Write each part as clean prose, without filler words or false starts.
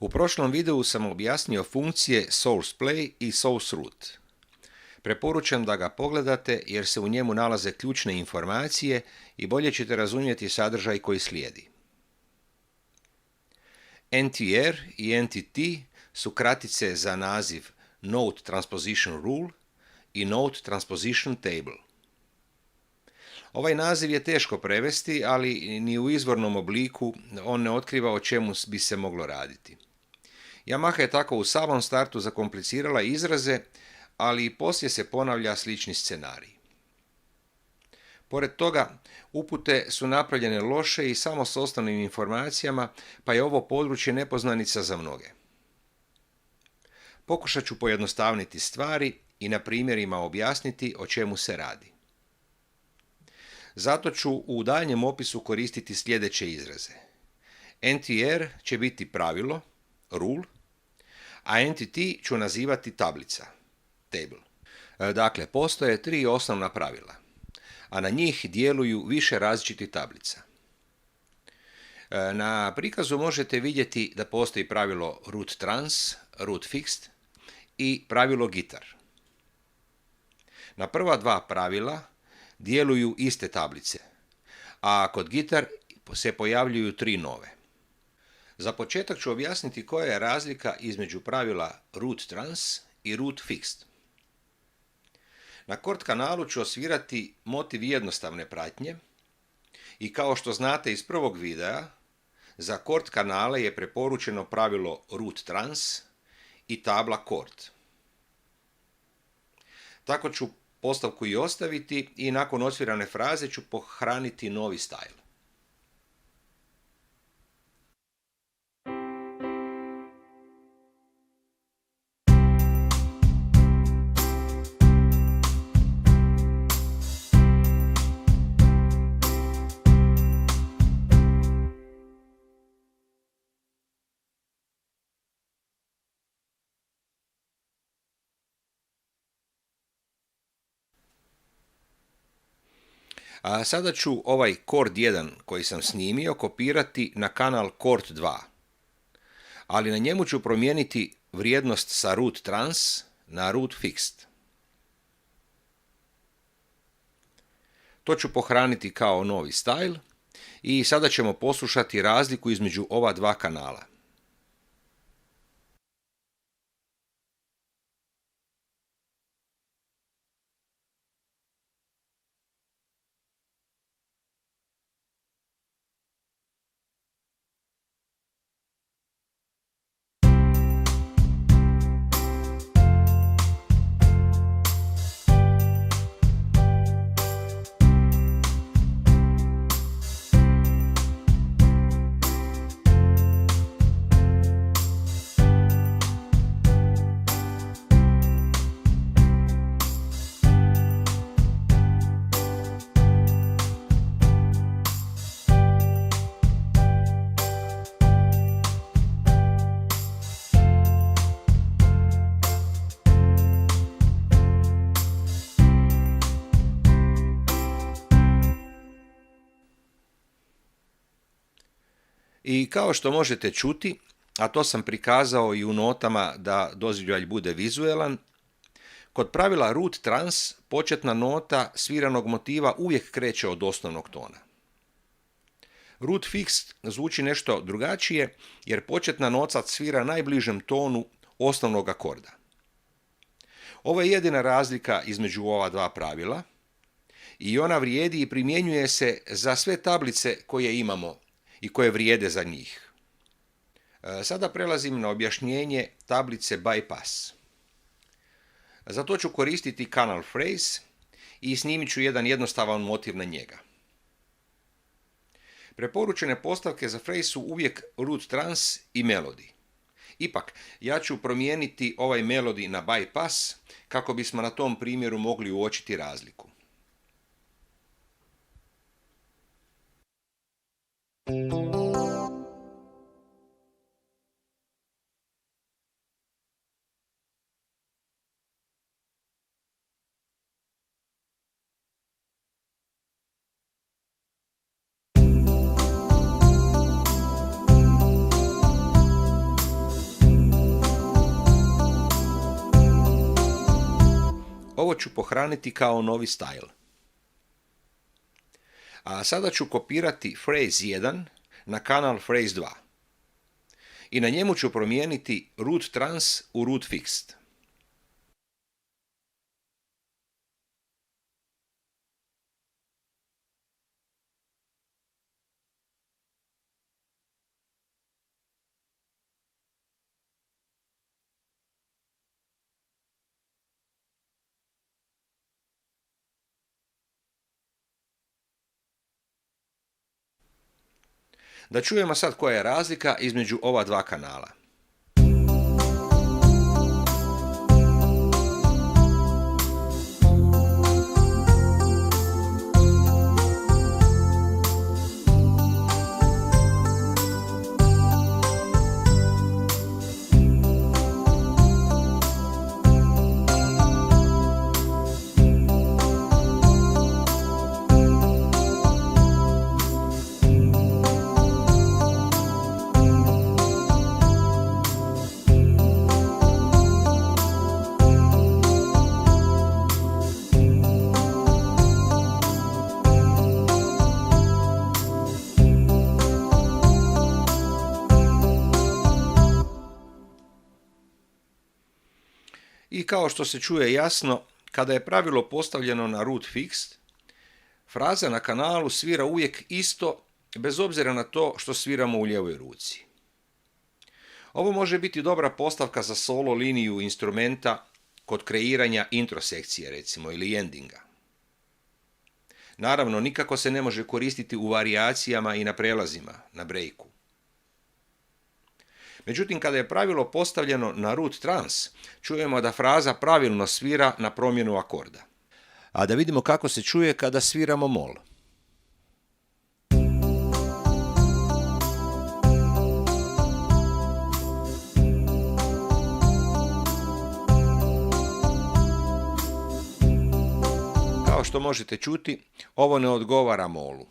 U prošlom videu sam objasnio funkcije sourcePlay i sourceRoot. Preporučam da ga pogledate jer se u njemu nalaze ključne informacije i bolje ćete razumjeti sadržaj koji slijedi. NTR i NTT su kratice za naziv Node Transposition Rule i Node Transposition Table. Ovaj naziv je teško prevesti, ali ni u izvornom obliku on ne otkriva o čemu bi se moglo raditi. Yamaha je tako u samom startu zakomplicirala izraze, ali i poslije se ponavlja slični scenarij. Pored toga, upute su napravljene loše i samo s osnovnim informacijama, pa je ovo područje nepoznanica za mnoge. Pokušat ću pojednostavniti stvari i na primjerima objasniti o čemu se radi. Zato ću u daljnjem opisu koristiti sljedeće izraze. NTR će biti pravilo, rule, a entity ću nazivati tablica, table. Dakle, postoje 3 osnovna pravila, a na njih djeluju više različitih tablica. Na prikazu možete vidjeti da postoji pravilo root trans, root fixed i pravilo gitar. Na prva 2 pravila djeluju iste tablice, a kod gitar se pojavljuju 3 nove. Za početak ću objasniti koja je razlika između pravila root trans i root fixed. Na kord kanalu ću osvirati motiv jednostavne pratnje i kao što znate iz prvog videa, za kord kanale je preporučeno pravilo root trans i tabla kord. Tako ću postavku i ostaviti i nakon osvirane fraze ću pohraniti novi style. A sada ću ovaj Chord 1 koji sam snimio kopirati na kanal Chord 2, ali na njemu ću promijeniti vrijednost sa root trans na root fixed. To ću pohraniti kao novi style i sada ćemo poslušati razliku između ova 2 kanala. I kao što možete čuti, a to sam prikazao i u notama da doživljaj bude vizuelan, kod pravila root trans početna nota sviranog motiva uvijek kreće od osnovnog tona. Root fixed zvuči nešto drugačije jer početna nota svira najbližem tonu osnovnog akorda. Ovo je jedina razlika između ova 2 pravila i ona vrijedi i primjenjuje se za sve tablice koje imamo i koje vrijede za njih. Sada prelazim na objašnjenje tablice bypass. Za to ću koristiti kanal phrase i snimit ću jedan jednostavan motiv na njega. Preporučene postavke za phrase su uvijek root trans i melody. Ipak, ja ću promijeniti ovaj melody na bypass kako bismo na tom primjeru mogli uočiti razliku. ću pohraniti kao novi style. A sada ću kopirati phrase 1 na kanal phrase 2. I na njemu ću promijeniti root trans u root fixed. Da čujemo sad koja je razlika između ova dva kanala. I kao što se čuje jasno, kada je pravilo postavljeno na root fixed, fraza na kanalu svira uvijek isto, bez obzira na to što sviramo u lijevoj ruci. Ovo može biti dobra postavka za solo liniju instrumenta kod kreiranja intro sekcije, recimo, ili endinga. Naravno, nikako se ne može koristiti u varijacijama i na prelazima, na breaku. Međutim, kada je pravilo postavljeno na root trans, čujemo da fraza pravilno svira na promjenu akorda. A da vidimo kako se čuje kada sviramo mol. Kao što možete čuti, ovo ne odgovara molu.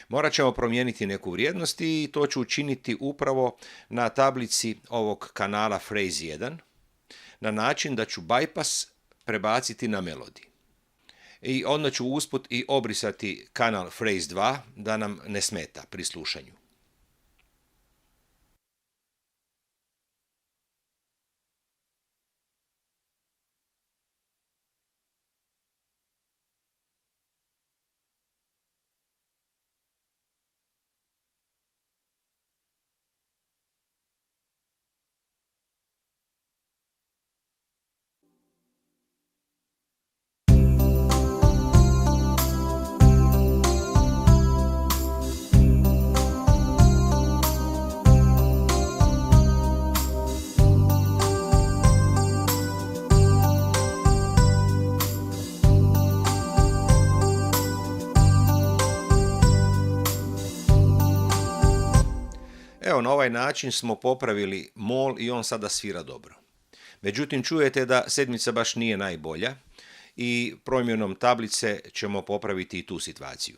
Morat ćemo promijeniti neku vrijednost i to ću učiniti upravo na tablici ovog kanala phrase 1 na način da ću bypass prebaciti na melody. I onda ću usput i obrisati kanal phrase 2 da nam ne smeta pri slušanju. Evo, na ovaj način smo popravili mol i on sada svira dobro. Međutim, čujete da sedmica baš nije najbolja i promjenom tablice ćemo popraviti i tu situaciju.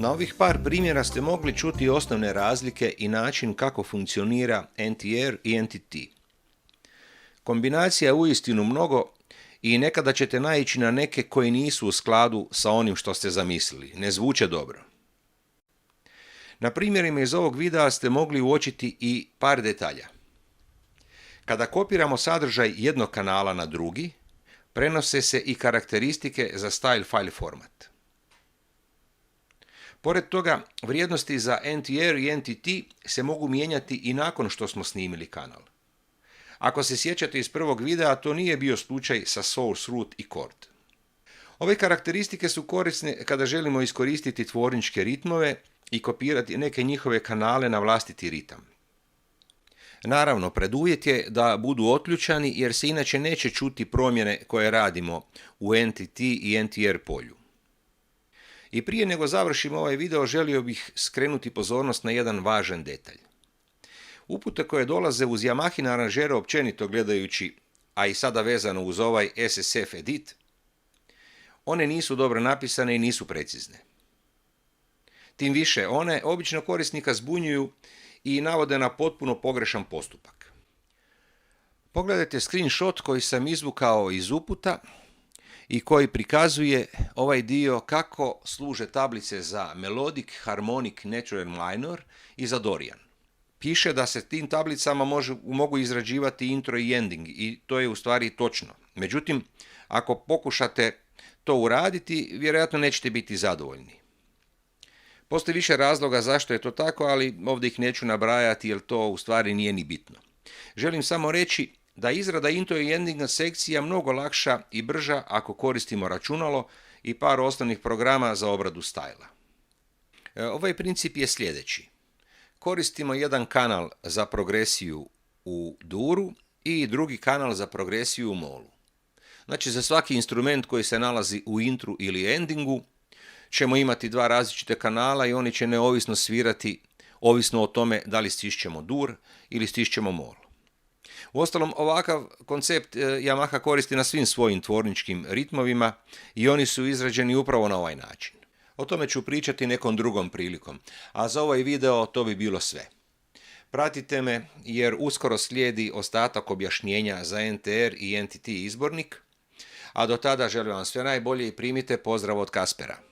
Na ovih par primjera ste mogli čuti osnovne razlike i način kako funkcionira NTR i NTT. Kombinacija je uistinu mnogo i nekada ćete naići na neke koji nisu u skladu sa onim što ste zamislili, ne zvuče dobro. Na primjerima iz ovog videa ste mogli uočiti i par detalja. Kada kopiramo sadržaj jednog kanala na drugi, prenose se i karakteristike za style file format. Pored toga, vrijednosti za NTR i NTT se mogu mijenjati i nakon što smo snimili kanal. Ako se sjećate iz prvog videa, to nije bio slučaj sa source, root i chord. Ove karakteristike su korisne kada želimo iskoristiti tvorničke ritmove i kopirati neke njihove kanale na vlastiti ritam. Naravno, preduvjet je da budu otključani jer se inače neće čuti promjene koje radimo u NTT i NTR polju. I prije nego završim ovaj video, želio bih skrenuti pozornost na jedan važan detalj. Upute koje dolaze uz Yamahine aranžere općenito gledajući, a i sada vezano uz ovaj SSF edit, one nisu dobro napisane i nisu precizne. Tim više, one obično korisnika zbunjuju i navode na potpuno pogrešan postupak. Pogledajte screenshot koji sam izvukao iz uputa i koji prikazuje ovaj dio kako služe tablice za Melodic, Harmonic, Natural Minor i za Dorian. Piše da se tim tablicama mogu izrađivati intro i ending i to je u stvari točno. Međutim, ako pokušate to uraditi, vjerojatno nećete biti zadovoljni. Postoji više razloga zašto je to tako, ali ovdje ih neću nabrajati jer to u stvari nije ni bitno. Želim samo reći da je izrada intro i endinga sekcija mnogo lakša i brža ako koristimo računalo i par osnovnih programa za obradu stajla. Ovaj princip je sljedeći. Koristimo jedan kanal za progresiju u duru i drugi kanal za progresiju u molu. Znači, za svaki instrument koji se nalazi u intru ili endingu ćemo imati dva različite kanala i oni će neovisno svirati ovisno o tome da li stišćemo dur ili stišćemo mol. Uostalom, ovakav koncept Yamaha koristi na svim svojim tvorničkim ritmovima i oni su izrađeni upravo na ovaj način. O tome ću pričati nekom drugom prilikom, a za ovaj video to bi bilo sve. Pratite me jer uskoro slijedi ostatak objašnjenja za NTR i NTT izbornik, a do tada želim vam sve najbolje i primite pozdrav od Kaspera.